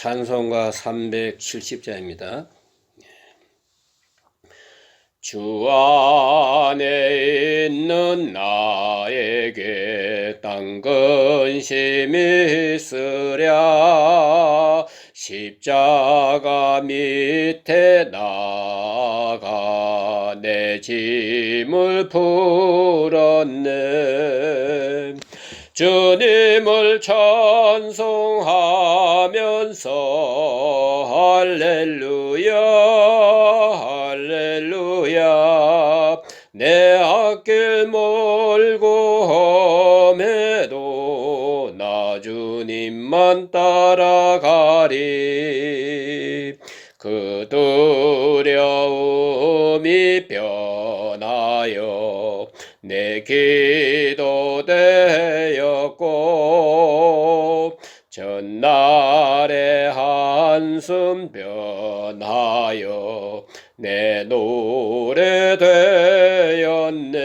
찬송가 370자입니다. 주 안에 있는 나에게 땅 근심이 있으랴. 십자가 밑에 나가 내 짐을 풀었네. 주님을 찬송하면서 할렐루야 할렐루야. 내 앞길 멀고 험해도 나 주님만 따라가리. 그 두려움이 변하여 내 기도 되었고, 전날의 한숨 변하여 내 노래 되었네.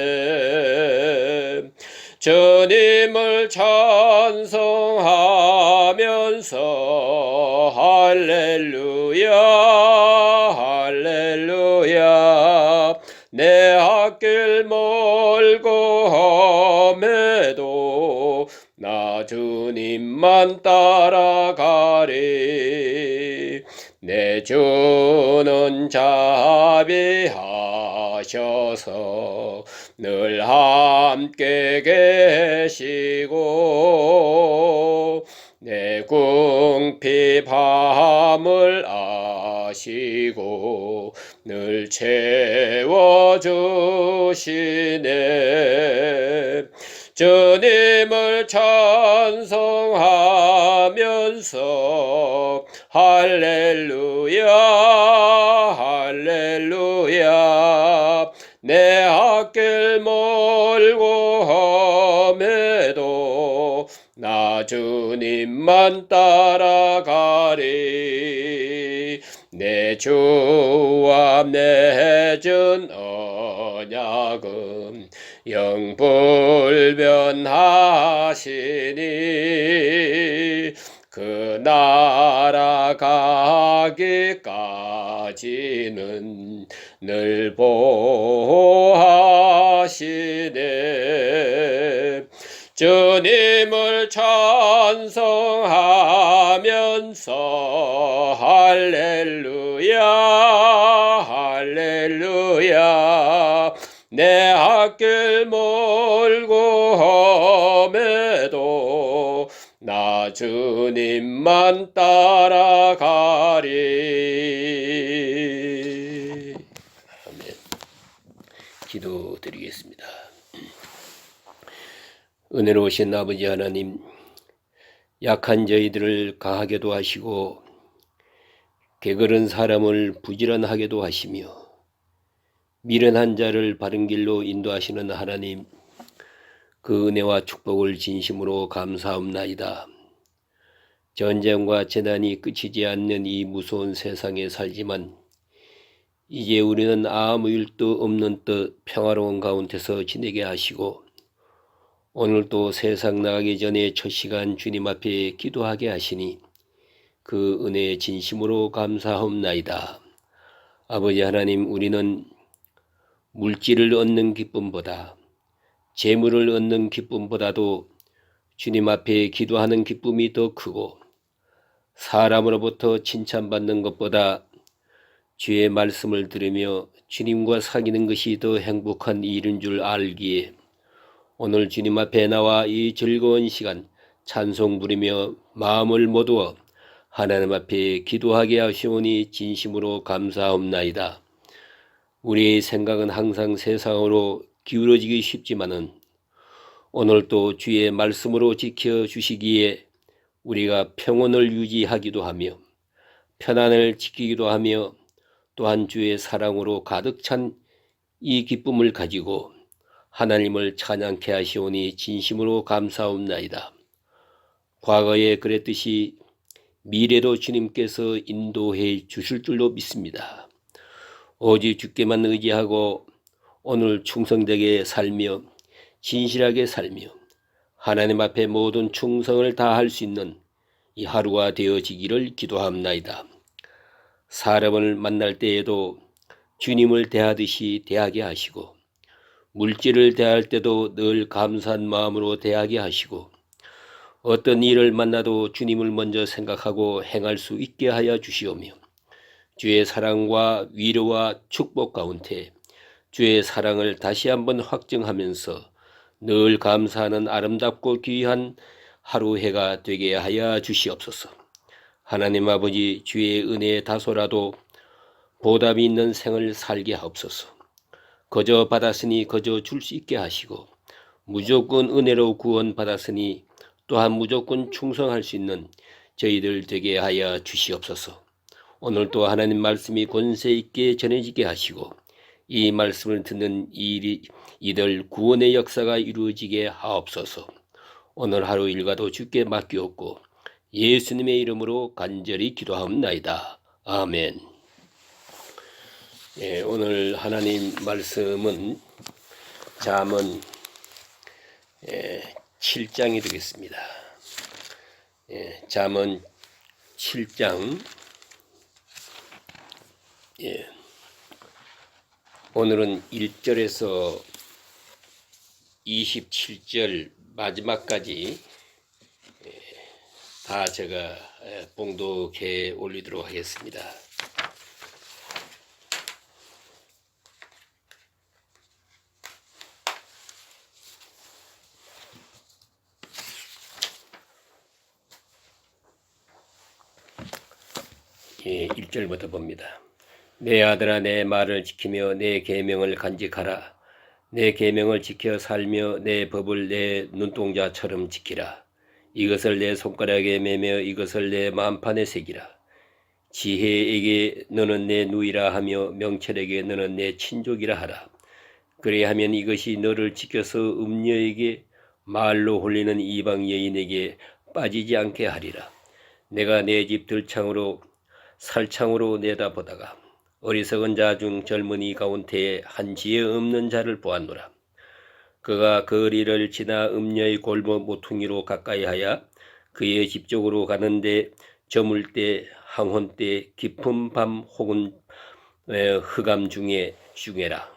주님을 찬송하면서 할렐루야 할렐루야. 내 앞길 멀고 험해도 나 주님만 따라가리. 내 주는 자비하셔서 늘 함께 계시고, 내 궁핍함을 아시고 늘 채워주시네. 주님을 찬송하면서 할렐루야 할렐루야. 내 앞길 멀고 험해도 나 주님만 따라가리. 내 주와 맺은 언약은 영불변하시니, 그 나라 가기까지는 늘 보호하시네. 주님을 찬송하면서 할렐루야 할렐루야. 내 앞길 멀고 험해도 나 주님만 따라가리. 아멘. 기도드리겠습니다. 은혜로우신 아버지 하나님, 약한 저희들을 강하게도 하시고 게으른 사람을 부지런하게도 하시며 미련한 자를 바른 길로 인도하시는 하나님, 그 은혜와 축복을 진심으로 감사합나이다. 전쟁과 재난이 끝이지 않는 이 무서운 세상에 살지만 이제 우리는 아무 일도 없는 듯 평화로운 가운데서 지내게 하시고, 오늘도 세상 나가기 전에 첫 시간 주님 앞에 기도하게 하시니 그 은혜에 진심으로 감사합나이다. 아버지 하나님, 우리는 물질을 얻는 기쁨보다, 재물을 얻는 기쁨보다도 주님 앞에 기도하는 기쁨이 더 크고, 사람으로부터 칭찬받는 것보다 주의 말씀을 들으며 주님과 사귀는 것이 더 행복한 일인 줄 알기에 오늘 주님 앞에 나와 이 즐거운 시간 찬송 부리며 마음을 모두어 하나님 앞에 기도하게 하시오니 진심으로 감사합나이다. 우리의 생각은 항상 세상으로 기울어지기 쉽지만은 오늘도 주의 말씀으로 지켜주시기에 우리가 평온을 유지하기도 하며 편안을 지키기도 하며 또한 주의 사랑으로 가득 찬 이 기쁨을 가지고 하나님을 찬양케 하시오니 진심으로 감사합나이다. 과거에 그랬듯이 미래도 주님께서 인도해 주실 줄로 믿습니다. 오직 주께만 의지하고 오늘 충성되게 살며 진실하게 살며 하나님 앞에 모든 충성을 다할 수 있는 이 하루가 되어지기를 기도합나이다. 사람을 만날 때에도 주님을 대하듯이 대하게 하시고 물질을 대할 때도 늘 감사한 마음으로 대하게 하시고 어떤 일을 만나도 주님을 먼저 생각하고 행할 수 있게 하여 주시오며 주의 사랑과 위로와 축복 가운데 주의 사랑을 다시 한번 확증하면서 늘 감사하는 아름답고 귀한 하루 해가 되게 하여 주시옵소서. 하나님 아버지, 주의 은혜에 다소라도 보답이 있는 생을 살게 하옵소서. 거저 받았으니 거저 줄 수 있게 하시고 무조건 은혜로 구원 받았으니 또한 무조건 충성할 수 있는 저희들 되게 하여 주시옵소서. 오늘도 하나님 말씀이 권세 있게 전해지게 하시고 이 말씀을 듣는 이들 구원의 역사가 이루어지게 하옵소서. 오늘 하루 일과도 주께 맡기옵고 예수님의 이름으로 간절히 기도하옵나이다. 아멘. 오늘 하나님 말씀은 잠언 7장이 되겠습니다. 잠언 7장. 오늘은 1절에서 27절 마지막까지 다 제가 봉독해 올리도록 하겠습니다. 예, 1절부터 봅니다. 내 아들아, 내 말을 지키며 내 계명을 간직하라. 내 계명을 지켜 살며 내 법을 내 눈동자처럼 지키라. 이것을 내 손가락에 매며 이것을 내 마음판에 새기라. 지혜에게 너는 내 누이라 하며 명철에게 너는 내 친족이라 하라. 그래야하면 이것이 너를 지켜서 음녀에게 말로 홀리는 이방 여인에게 빠지지 않게 하리라. 내가 내 집 들창으로 살창으로 내다보다가 어리석은 자 중 젊은이 가운데에 한 지혜 없는 자를 보았노라. 그가 거리를 지나 음녀의 골목 모퉁이로 가까이하여 그의 집 쪽으로 가는데 저물 때 항혼 때 깊은 밤 혹은 흑암 중에라.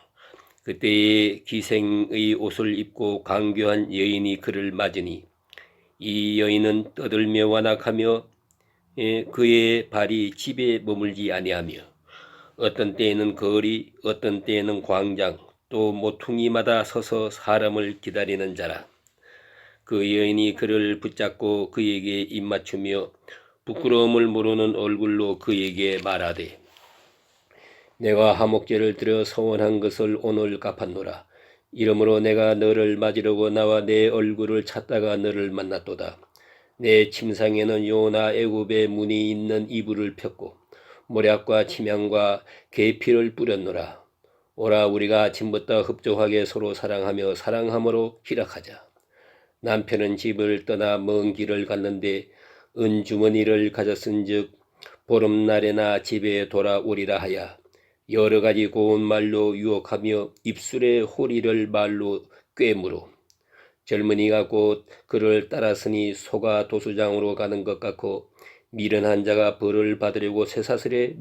그때에 기생의 옷을 입고 강교한 여인이 그를 맞으니 이 여인은 떠들며 완악하며 그의 발이 집에 머물지 아니하며 어떤 때에는 거리 어떤 때에는 광장 또 모퉁이마다 서서 사람을 기다리는 자라. 그 여인이 그를 붙잡고 그에게 입맞추며 부끄러움을 모르는 얼굴로 그에게 말하되 내가 화목제를 드려 서원한 것을 오늘 갚았노라. 이러므로 내가 너를 맞으려고 나와 내 얼굴을 찾다가 너를 만났도다. 내 침상에는 요나 애굽의 문이 있는 이불을 폈고 모략과 침향과 계피를 뿌렸노라. 오라, 우리가 아침부터 흡족하게 서로 사랑하며 사랑함으로 희락하자. 남편은 집을 떠나 먼 길을 갔는데 은주머니를 가졌은즉 보름날에나 집에 돌아오리라 하여 여러 가지 고운 말로 유혹하며 입술에 호리를 말로 꿰물어 젊은이가 곧 그를 따랐으니 소가 도수장으로 가는 것 같고 미련한 자가 벌을 받으려고 쇠사슬에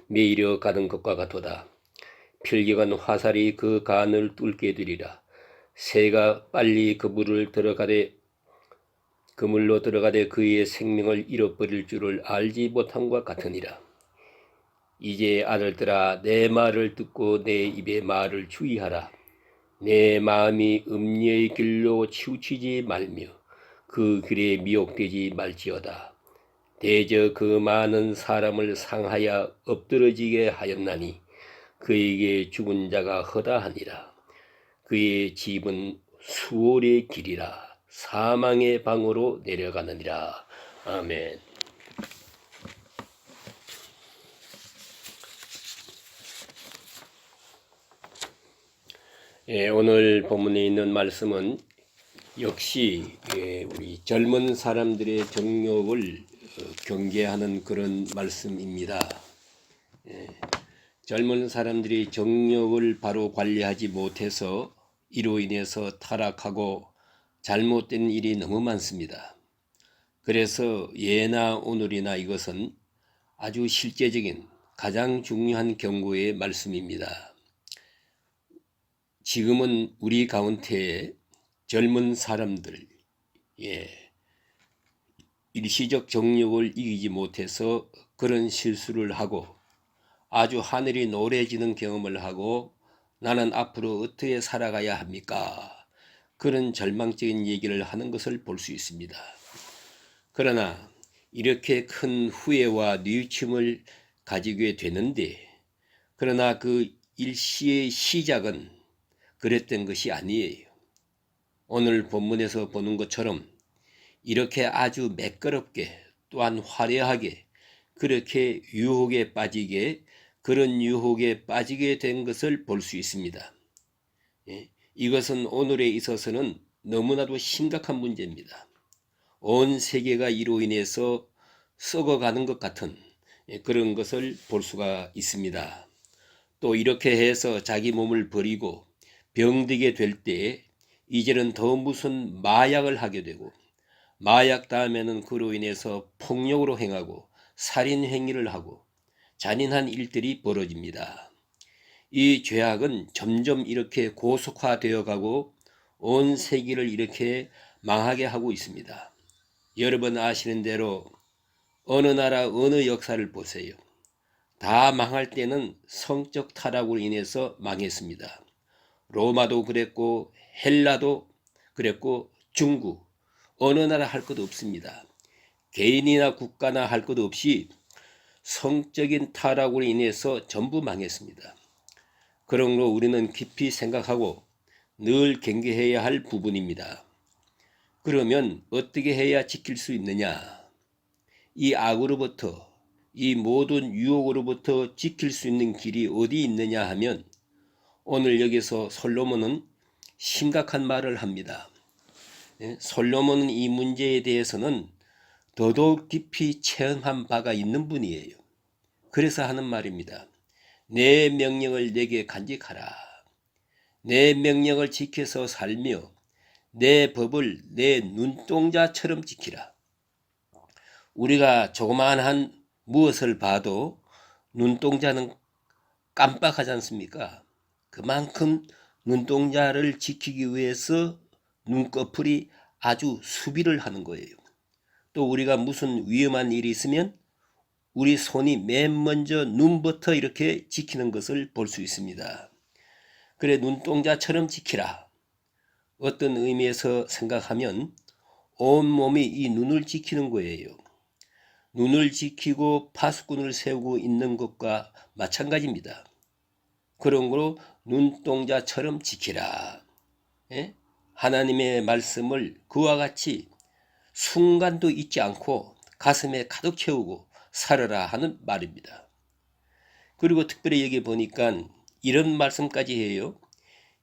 매이려 가는 것과 같도다. 필경한 화살이 그 간을 뚫게 되리라. 새가 빨리 그물로 들어가되 그의 생명을 잃어버릴 줄을 알지 못함과 같으니라. 이제 아들들아, 내 말을 듣고 내 입의 말을 주의하라. 내 마음이 음녀의 길로 치우치지 말며 그 길에 미혹되지 말지어다. 대저 그 많은 사람을 상하여 엎드러지게 하였나니 그에게 죽은 자가 허다하니라. 그의 집은 수월의 길이라 사망의 방으로 내려가느니라. 아멘. 오늘 본문에 있는 말씀은 역시 우리 젊은 사람들의 정욕을 경계하는 그런 말씀입니다. 젊은 사람들이 정욕을 바로 관리하지 못해서 이로 인해서 타락하고 잘못된 일이 너무 많습니다. 그래서 예나 오늘이나 이것은 아주 실제적인 가장 중요한 경고의 말씀입니다. 지금은 우리 가운데에 젊은 사람들, 일시적 정욕을 이기지 못해서 그런 실수를 하고 아주 하늘이 노래지는 경험을 하고 나는 앞으로 어떻게 살아가야 합니까? 그런 절망적인 얘기를 하는 것을 볼 수 있습니다. 그러나 이렇게 큰 후회와 뉘우침을 가지게 되는데, 그러나 그 일시의 시작은 그랬던 것이 아니에요. 오늘 본문에서 보는 것처럼 이렇게 아주 매끄럽게 또한 화려하게 그렇게 유혹에 빠지게, 그런 유혹에 빠지게 된 것을 볼 수 있습니다. 이것은 오늘에 있어서는 너무나도 심각한 문제입니다. 온 세계가 이로 인해서 썩어가는 것 같은 그런 것을 볼 수가 있습니다. 또 이렇게 해서 자기 몸을 버리고 병들게 될 때 이제는 더 무슨 마약을 하게 되고, 마약 다음에는 그로 인해서 폭력으로 행하고 살인 행위를 하고 잔인한 일들이 벌어집니다. 이 죄악은 점점 이렇게 고속화되어 가고 온 세계를 이렇게 망하게 하고 있습니다. 여러분 아시는 대로 어느 나라 어느 역사를 보세요. 다 망할 때는 성적 타락으로 인해서 망했습니다. 로마도 그랬고 헬라도 그랬고 중국, 어느 나라 할 것 없습니다. 개인이나 국가나 할 것 없이 성적인 타락으로 인해서 전부 망했습니다. 그러므로 우리는 깊이 생각하고 늘 경계해야 할 부분입니다. 그러면 어떻게 해야 지킬 수 있느냐? 이 악으로부터, 이 모든 유혹으로부터 지킬 수 있는 길이 어디 있느냐 하면, 오늘 여기서 솔로몬은 심각한 말을 합니다. 솔로몬은 이 문제에 대해서는 더더욱 깊이 체험한 바가 있는 분이에요. 그래서 하는 말입니다. 내 명령을 내게 간직하라. 내 명령을 지켜서 살며 내 법을 내 눈동자처럼 지키라. 우리가 조그마한 무엇을 봐도 눈동자는 깜빡하지 않습니까? 그만큼 눈동자를 지키기 위해서 눈꺼풀이 아주 수비를 하는 거예요. 또 우리가 무슨 위험한 일이 있으면 우리 손이 맨 먼저 눈부터 이렇게 지키는 것을 볼 수 있습니다. 그래, 눈동자처럼 지키라. 어떤 의미에서 생각하면 온몸이 이 눈을 지키는 거예요. 눈을 지키고 파수꾼을 세우고 있는 것과 마찬가지입니다. 그런 거로 눈동자처럼 지키라. 하나님의 말씀을 그와 같이 순간도 잊지 않고 가슴에 가득 채우고 살아라 하는 말입니다. 그리고 특별히 여기 보니까 이런 말씀까지 해요.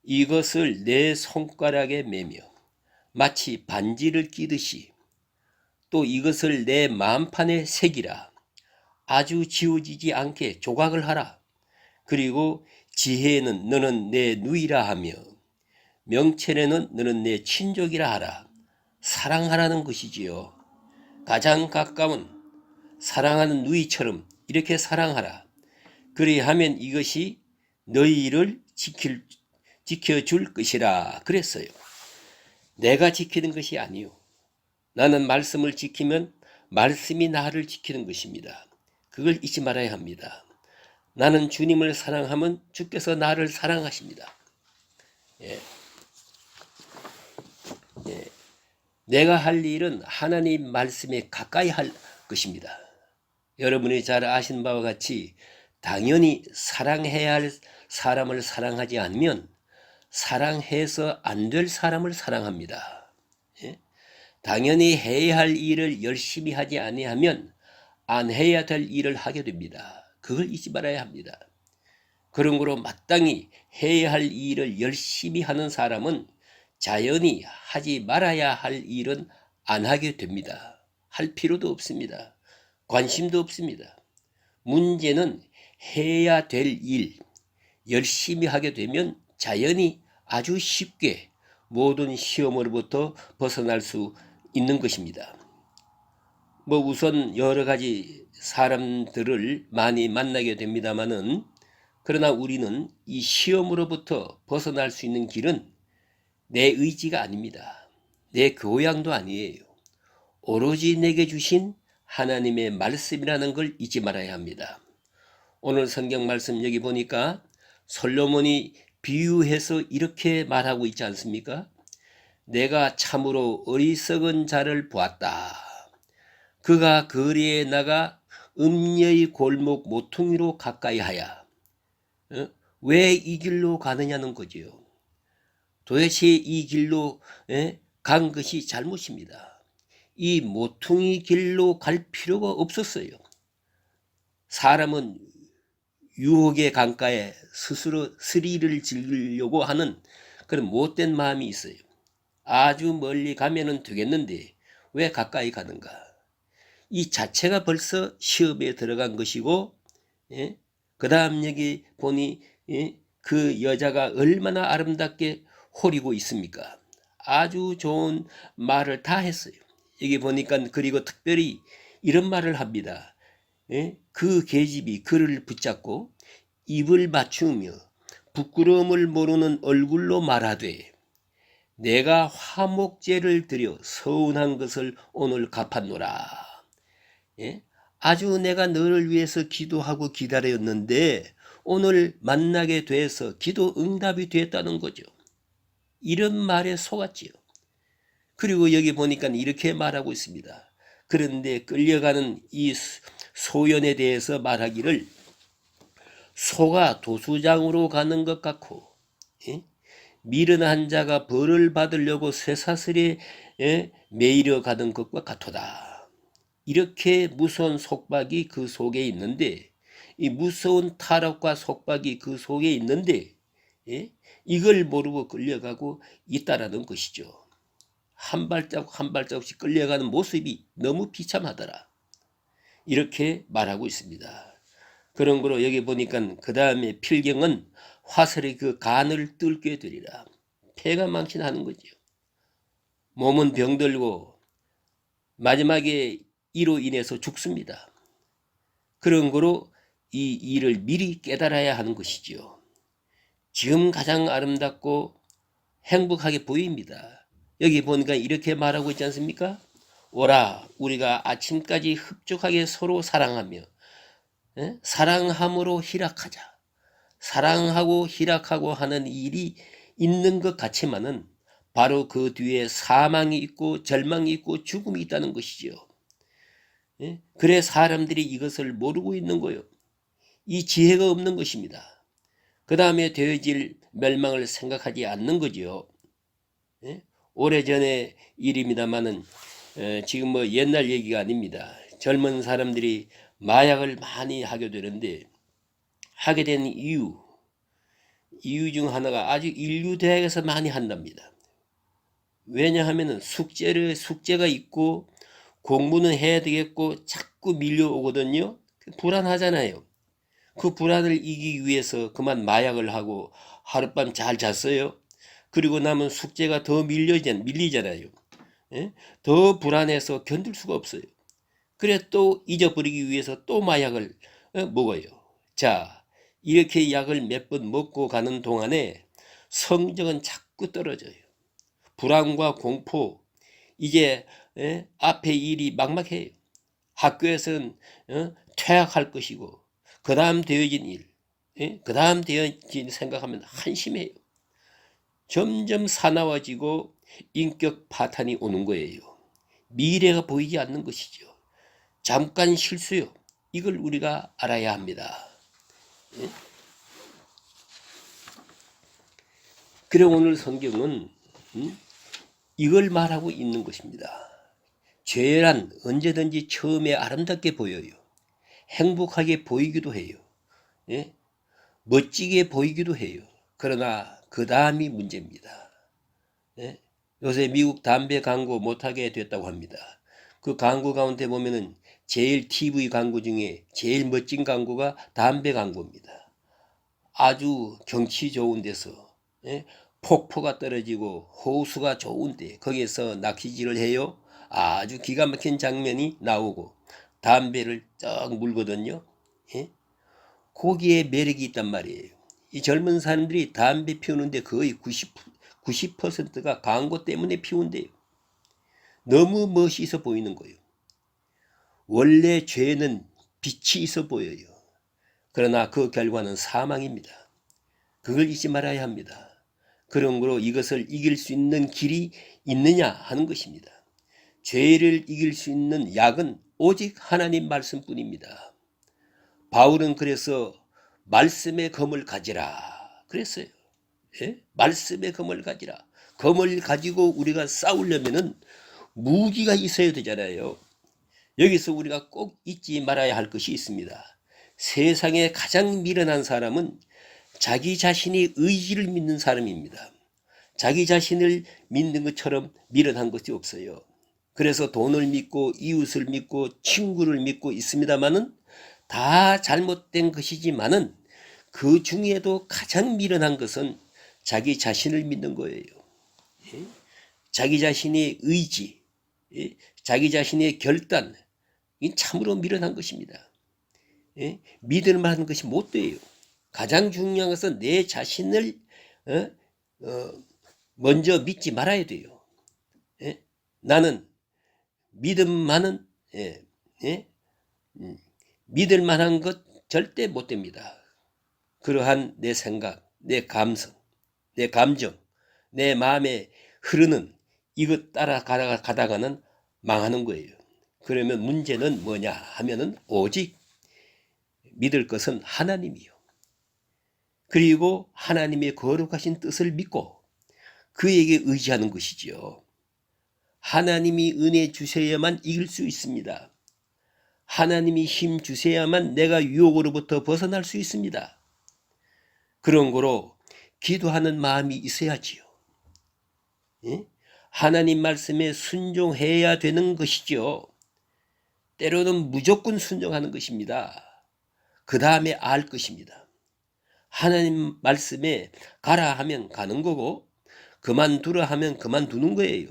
이것을 내 손가락에 매며 마치 반지를 끼듯이 또 이것을 내 마음판에 새기라. 아주 지워지지 않게 조각을 하라. 그리고 지혜에는 너는 내 누이라 하며 명철에는 너는 내 친족이라 하라. 사랑하라는 것이지요. 가장 가까운 사랑하는 누이처럼 이렇게 사랑하라. 그리하면 이것이 너희를 지켜줄 것이라 그랬어요. 내가 지키는 것이 아니요. 나는 말씀을 지키면 말씀이 나를 지키는 것입니다. 그걸 잊지 말아야 합니다. 나는 주님을 사랑하면 주께서 나를 사랑하십니다. 내가 할 일은 하나님 말씀에 가까이 할 것입니다. 여러분이 잘 아시는 바와 같이 당연히 사랑해야 할 사람을 사랑하지 않으면 사랑해서 안 될 사람을 사랑합니다. 당연히 해야 할 일을 열심히 하지 아니하면 안 해야 될 일을 하게 됩니다. 그걸 잊지 말아야 합니다. 그런 거로 마땅히 해야 할 일을 열심히 하는 사람은 자연히 하지 말아야 할 일은 안 하게 됩니다. 할 필요도 없습니다. 관심도 없습니다. 문제는 해야 될 일, 열심히 하게 되면 자연히 아주 쉽게 모든 시험으로부터 벗어날 수 있는 것입니다. 뭐 우선 여러 가지 사람들을 많이 만나게 됩니다마는, 그러나 우리는 이 시험으로부터 벗어날 수 있는 길은 내 의지가 아닙니다. 내 교양도 아니에요. 오로지 내게 주신 하나님의 말씀이라는 걸 잊지 말아야 합니다. 오늘 성경 말씀 여기 보니까 솔로몬이 비유해서 이렇게 말하고 있지 않습니까? 내가 참으로 어리석은 자를 보았다. 그가 거리에 나가 음녀의 골목 모퉁이로 가까이 하야. 왜 이 길로 가느냐는 거지요. 도대체 이 길로 간 것이 잘못입니다. 이 모퉁이 길로 갈 필요가 없었어요. 사람은 유혹의 강가에 스스로 스릴을 즐기려고 하는 그런 못된 마음이 있어요. 아주 멀리 가면은 되겠는데 왜 가까이 가는가? 이 자체가 벌써 시험에 들어간 것이고, 그 다음 여기 보니 그 여자가 얼마나 아름답게 호리고 있습니까? 아주 좋은 말을 다 했어요. 여기 보니까 그리고 특별히 이런 말을 합니다. 그 계집이 그를 붙잡고 입을 맞추며 부끄러움을 모르는 얼굴로 말하되 내가 화목제를 드려 서운한 것을 오늘 갚았노라. 아주 내가 너를 위해서 기도하고 기다렸는데 오늘 만나게 돼서 기도 응답이 됐다는 거죠. 이런 말에 속았지요. 그리고 여기 보니까 이렇게 말하고 있습니다. 그런데 끌려가는 이 소연에 대해서 말하기를 소가 도수장으로 가는 것 같고 미련한 자가 벌을 받으려고 쇠사슬에 매이려 가는 것과 같도다. 이렇게 무서운 속박이 그 속에 있는데, 이 무서운 타락과 속박이 그 속에 있는데 이걸 모르고 끌려가고 있다라는 것이죠. 한 발자국 한 발자국씩 끌려가는 모습이 너무 비참하더라. 이렇게 말하고 있습니다. 그런 거로 여기 보니까 그 다음에 필경은 화살이 그 간을 뚫게 되리라. 폐가 망신하는 거죠. 몸은 병들고 마지막에 이로 인해서 죽습니다. 그런 거로 이 일을 미리 깨달아야 하는 것이죠. 지금 가장 아름답고 행복하게 보입니다. 여기 보니까 이렇게 말하고 있지 않습니까? 오라, 우리가 아침까지 흡족하게 서로 사랑하며 사랑함으로 희락하자. 사랑하고 희락하고 하는 일이 있는 것 같지만은 바로 그 뒤에 사망이 있고 절망이 있고 죽음이 있다는 것이죠. 그래 사람들이 이것을 모르고 있는 거예요. 이 지혜가 없는 것입니다. 그 다음에 되어질 멸망을 생각하지 않는 거죠. 오래전의 일입니다만은 지금 뭐 옛날 얘기가 아닙니다. 젊은 사람들이 마약을 많이 하게 되는데 하게 된 이유 중 하나가 아직 인류 대학에서 많이 한답니다. 왜냐하면 숙제가 있고 공부는 해야 되겠고 자꾸 밀려오거든요. 불안하잖아요. 그 불안을 이기기 위해서 그만 마약을 하고 하룻밤 잘 잤어요. 그리고 나면 숙제가 더 밀리잖아요. 더 불안해서 견딜 수가 없어요. 그래 또 잊어버리기 위해서 또 마약을 먹어요. 자, 이렇게 약을 몇 번 먹고 가는 동안에 성적은 자꾸 떨어져요. 불안과 공포, 이제 앞에 일이 막막해요. 학교에서는 퇴학할 것이고 그 다음 되어진 일, 그 다음 되어진 생각하면 한심해요. 점점 사나워지고 인격 파탄이 오는 거예요. 미래가 보이지 않는 것이죠. 잠깐 실수요. 이걸 우리가 알아야 합니다. 그래 오늘 성경은 이걸 말하고 있는 것입니다. 죄란 언제든지 처음에 아름답게 보여요. 행복하게 보이기도 해요. 멋지게 보이기도 해요. 그러나 그 다음이 문제입니다. 요새 미국 담배 광고 못하게 됐다고 합니다. 그 광고 가운데 보면은 제일 TV 광고 중에 제일 멋진 광고가 담배 광고입니다. 아주 경치 좋은 데서 폭포가 떨어지고 호수가 좋은데 거기에서 낚시질을 해요. 아주 기가 막힌 장면이 나오고 담배를 쩍 물거든요. 예? 거기에 매력이 있단 말이에요. 이 젊은 사람들이 담배 피우는데 거의 90%가 광고 때문에 피운대요. 너무 멋있어 보이는 거예요. 원래 죄는 빛이 있어 보여요. 그러나 그 결과는 사망입니다. 그걸 잊지 말아야 합니다. 그러므로 이것을 이길 수 있는 길이 있느냐 하는 것입니다. 죄를 이길 수 있는 약은 오직 하나님 말씀뿐입니다. 바울은 그래서 말씀의 검을 가지라 그랬어요. 예? 말씀의 검을 가지라. 검을 가지고 우리가 싸우려면은 무기가 있어야 되잖아요. 여기서 우리가 꼭 잊지 말아야 할 것이 있습니다. 세상에 가장 미련한 사람은 자기 자신이 의지를 믿는 사람입니다. 자기 자신을 믿는 것처럼 미련한 것이 없어요. 그래서 돈을 믿고 이웃을 믿고 친구를 믿고 있습니다만은 다 잘못된 것이지만은 그 중에도 가장 미련한 것은 자기 자신을 믿는 거예요. 자기 자신의 의지, 자기 자신의 결단, 이 참으로 미련한 것입니다. 믿을 만한 것이 못 돼요. 가장 중요한 것은 내 자신을 먼저 믿지 말아야 돼요. 나는 믿음만은 믿을 만한 것 절대 못 됩니다. 그러한 내 생각, 내 감성, 내 감정, 내 마음에 흐르는 이것 따라 가다가는 망하는 거예요. 그러면 문제는 뭐냐 하면은 오직 믿을 것은 하나님이요. 그리고 하나님의 거룩하신 뜻을 믿고 그에게 의지하는 것이지요. 하나님이 은혜 주셔야만 이길 수 있습니다. 하나님이 힘 주셔야만 내가 유혹으로부터 벗어날 수 있습니다. 그런 거로 기도하는 마음이 있어야지요. 하나님 말씀에 순종해야 되는 것이죠. 때로는 무조건 순종하는 것입니다. 그 다음에 알 것입니다. 하나님 말씀에 가라 하면 가는 거고 그만두라 하면 그만두는 거예요.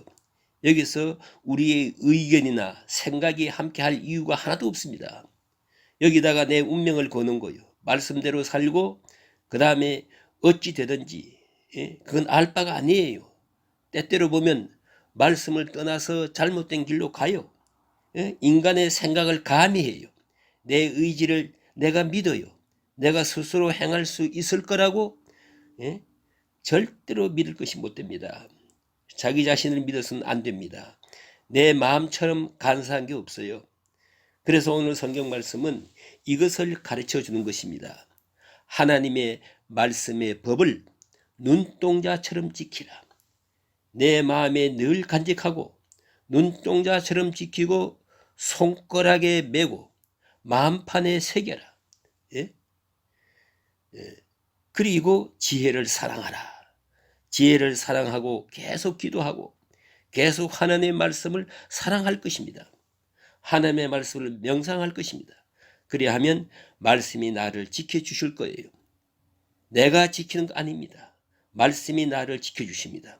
여기서 우리의 의견이나 생각이 함께 할 이유가 하나도 없습니다. 여기다가 내 운명을 거는 거예요. 말씀대로 살고 그 다음에 어찌 되든지 그건 알 바가 아니에요. 때때로 보면 말씀을 떠나서 잘못된 길로 가요. 인간의 생각을 가미해요. 내 의지를 내가 믿어요. 내가 스스로 행할 수 있을 거라고 절대로 믿을 것이 못 됩니다. 자기 자신을 믿어서는 안 됩니다. 내 마음처럼 간사한 게 없어요. 그래서 오늘 성경 말씀은 이것을 가르쳐 주는 것입니다. 하나님의 말씀의 법을 눈동자처럼 지키라. 내 마음에 늘 간직하고 눈동자처럼 지키고 손가락에 메고 마음판에 새겨라. 그리고 지혜를 사랑하라. 지혜를 사랑하고 계속 기도하고 계속 하나님의 말씀을 사랑할 것입니다. 하나님의 말씀을 명상할 것입니다. 그리하면 말씀이 나를 지켜주실 거예요. 내가 지키는 거 아닙니다. 말씀이 나를 지켜주십니다.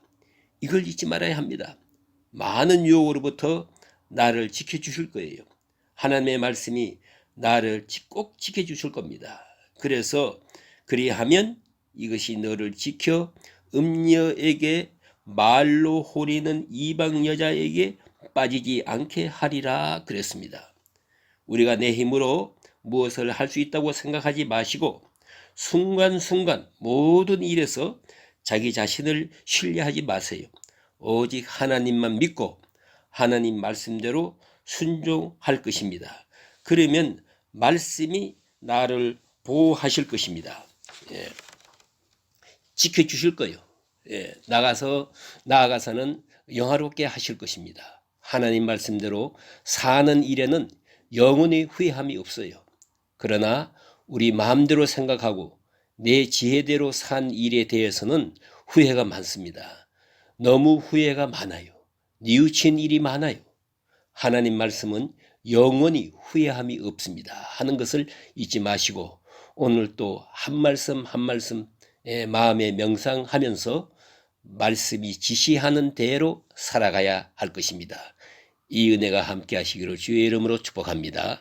이걸 잊지 말아야 합니다. 많은 유혹으로부터 나를 지켜주실 거예요. 하나님의 말씀이 나를 꼭 지켜주실 겁니다. 그래서 그리하면 이것이 너를 지켜 음녀에게 말로 호리는 이방 여자에게 빠지지 않게 하리라 그랬습니다. 우리가 내 힘으로 무엇을 할 수 있다고 생각하지 마시고 순간순간 모든 일에서 자기 자신을 신뢰하지 마세요. 오직 하나님만 믿고 하나님 말씀대로 순종할 것입니다. 그러면 말씀이 나를 보호하실 것입니다. 지켜주실 거예요. 나아가서는 영화롭게 하실 것입니다. 하나님 말씀대로 사는 일에는 영원히 후회함이 없어요. 그러나 우리 마음대로 생각하고 내 지혜대로 산 일에 대해서는 후회가 많습니다. 너무 후회가 많아요. 뉘우친 일이 많아요. 하나님 말씀은 영원히 후회함이 없습니다 하는 것을 잊지 마시고 오늘 또 한 말씀 한 말씀 마음에 명상하면서 말씀이 지시하는 대로 살아가야 할 것입니다. 이 은혜가 함께 하시기를 주의 이름으로 축복합니다.